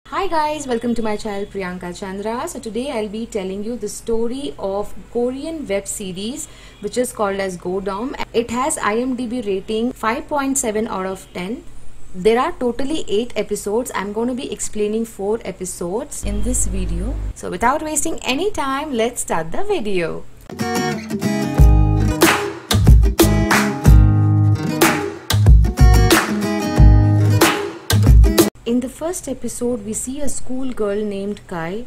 Hi guys, welcome to my channel Priyanka Chandra. So today I'll be telling you the story of Korean web series which is called as Godam. It has IMDb rating 5.7 out of 10. There are totally 8 episodes. I'm going to be explaining 4 episodes in this video. So without wasting any time, let's start the video. In the first episode, we see a schoolgirl named Kai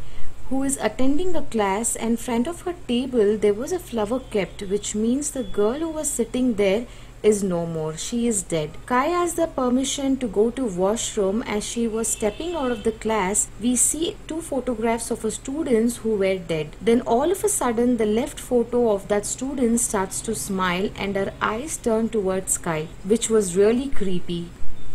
who is attending a class, and in front of her table there was a flower kept, which means the girl who was sitting there is no more. She is dead. Kai has the permission to go to washroom. As she was stepping out of the class, we see 2 photographs of students who were dead. Then all of a sudden the left photo of that student starts to smile and her eyes turn towards Kai, which was really creepy.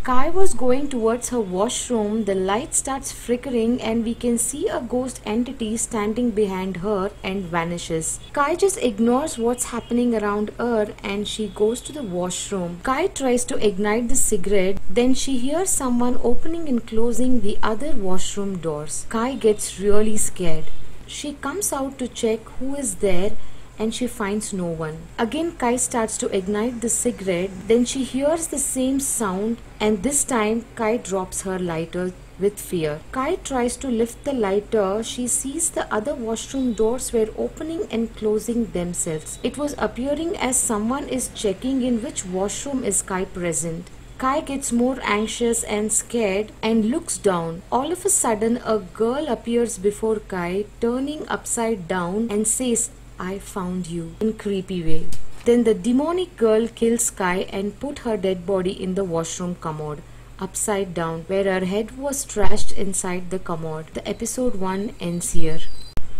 Kai was going towards her washroom. The light starts flickering and we can see a ghost entity standing behind her and vanishes. Kai just ignores what's happening around her and she goes to the washroom. Kai tries to ignite the cigarette. Then she hears someone opening and closing the other washroom doors. Kai gets really scared. She comes out to check who is there and she finds no one. Again Kai starts to ignite the cigarette. Then she hears the same sound and this time Kai drops her lighter with fear. Kai tries to lift the lighter. She sees the other washroom doors were opening and closing themselves. It was appearing as someone is checking in which washroom is Kai present. Kai gets more anxious and scared and looks down. All of a sudden a girl appears before Kai, turning upside down and says, "I found you," in creepy way. Then the demonic girl kills Kai and put her dead body in the washroom commode, upside down, where her head was trashed inside the commode. The episode 1 ends here.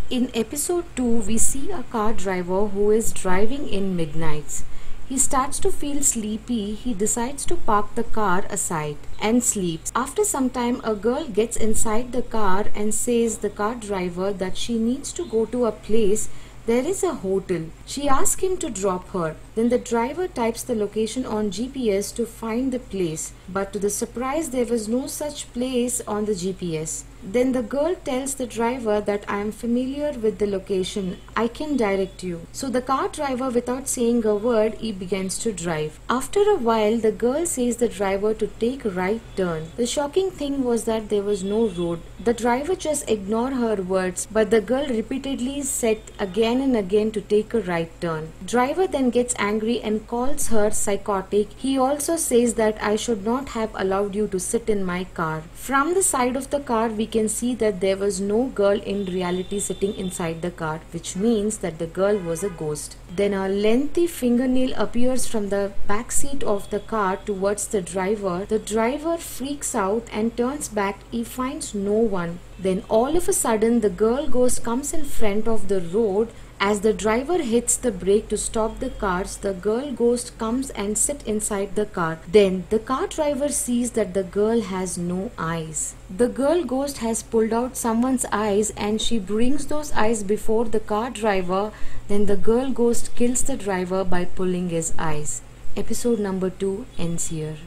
In episode 2, we see a car driver who is driving in midnights. He starts to feel sleepy. He decides to park the car aside and sleeps. After some time, a girl gets inside the car and says the car driver that she needs to go to a place. There is a hotel. She asks him to drop her. Then the driver types the location on GPS to find the place. But to the surprise, there was no such place on the GPS. Then the girl tells the driver that I am familiar with the location. I can direct you. So the car driver, without saying a word, he begins to drive. After a while, the girl says the driver to take a right turn. The shocking thing was that there was no road. The driver just ignored her words, but the girl repeatedly said again and again to take a right turn. Driver then gets angry and calls her psychotic. He also says that I should not have allowed you to sit in my car. From the side of the car, we can see that there was no girl in reality sitting inside the car, which means that the girl was a ghost. Then a lengthy fingernail appears from the back seat of the car towards the driver. The driver freaks out and turns back. He finds no one. Then all of a sudden the girl ghost comes in front of the road. As the driver hits the brake to stop the cars, the girl ghost comes and sits inside the car. Then the car driver sees that the girl has no eyes. The girl ghost has pulled out someone's eyes and she brings those eyes before the car driver. Then the girl ghost kills the driver by pulling his eyes. Episode number 2 ends here.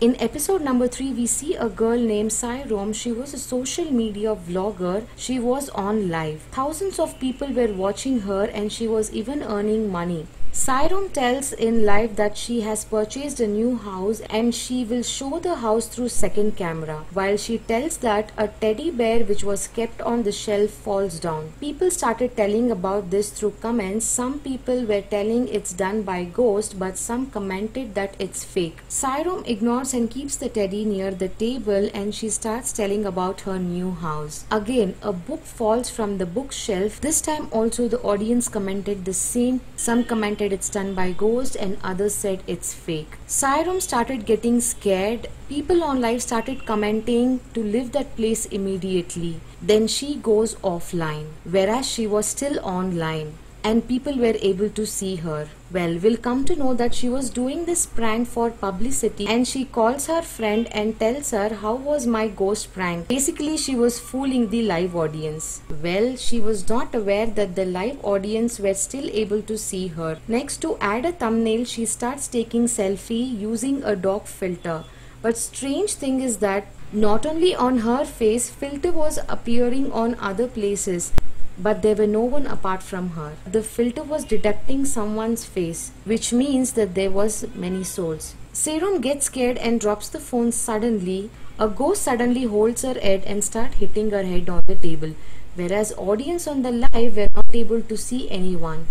In episode number 3, we see a girl named Sairom. She was a social media vlogger. She was on live. Thousands of people were watching her and she was even earning money. Sairom tells in live that she has purchased a new house and she will show the house through second camera. While she tells that a teddy bear which was kept on the shelf falls down. People started telling about this through comments. Some people were telling it's done by ghost, but some commented that it's fake. Sairom ignores and keeps the teddy near the table and she starts telling about her new house. Again, a book falls from the bookshelf. This time also the audience commented the same. Some commented it's done by ghost and others said it's fake. Sairom started getting scared. People on live started commenting to leave that place immediately. Then she goes offline, whereas she was still online and people were able to see her. Well, we'll come to know that she was doing this prank for publicity and she calls her friend and tells her, how was my ghost prank? Basically, she was fooling the live audience. Well, she was not aware that the live audience were still able to see her. Next, to add a thumbnail, she starts taking selfie using a dog filter. But strange thing is that Not only on her face, filter was appearing on other places, but there were no one apart from her. The filter was detecting someone's face, which means that there was many souls. Serum gets scared and drops the phone suddenly. A ghost suddenly holds her head and starts hitting her head on the table, whereas audience on the live were not able to see anyone.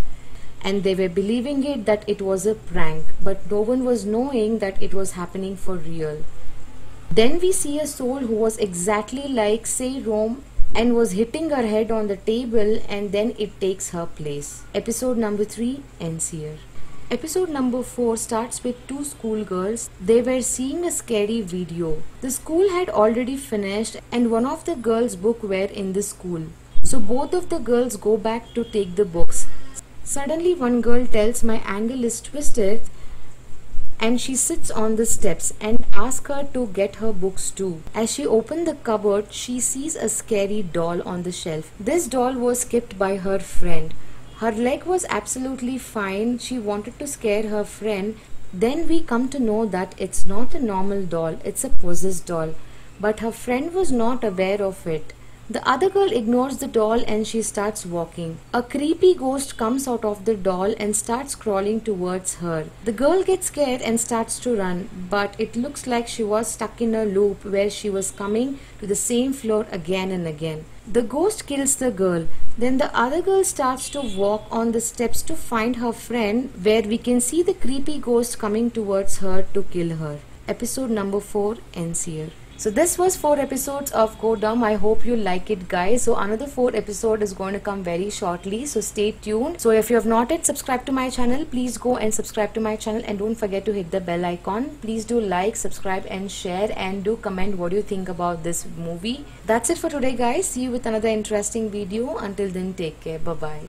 And they were believing it that it was a prank, but no one was knowing that it was happening for real. Then we see a soul who was exactly like Rome and was hitting her head on the table, and then it takes her place. Episode number 3 ends here. Episode number 4 starts with two schoolgirls. They were seeing a scary video. The school had already finished and one of the girls' books were in the school. So both of the girls go back to take the books. Suddenly one girl tells, "My ankle is twisted," and she sits on the steps and asks her to get her books too. As she opens the cupboard, she sees a scary doll on the shelf. This doll was kept by her friend. Her leg was absolutely fine. She wanted to scare her friend. Then we come to know that it's not a normal doll, it's a possessed doll. But her friend was not aware of it. The other girl ignores the doll and she starts walking. A creepy ghost comes out of the doll and starts crawling towards her. The girl gets scared and starts to run, but it looks like she was stuck in a loop where she was coming to the same floor again and again. The ghost kills the girl. Then the other girl starts to walk on the steps to find her friend, where we can see the creepy ghost coming towards her to kill her. Episode number 4 ends here. So this was 4 episodes of Go Dumb. I hope you like it, guys. So another 4 episode is going to come very shortly, so stay tuned. So if you have not yet subscribed to my channel, please go and subscribe to my channel and don't forget to hit the bell icon. Please do like, subscribe and share, and do comment what you think about this movie. That's it for today, guys. See you with another interesting video. Until then, take care. Bye bye.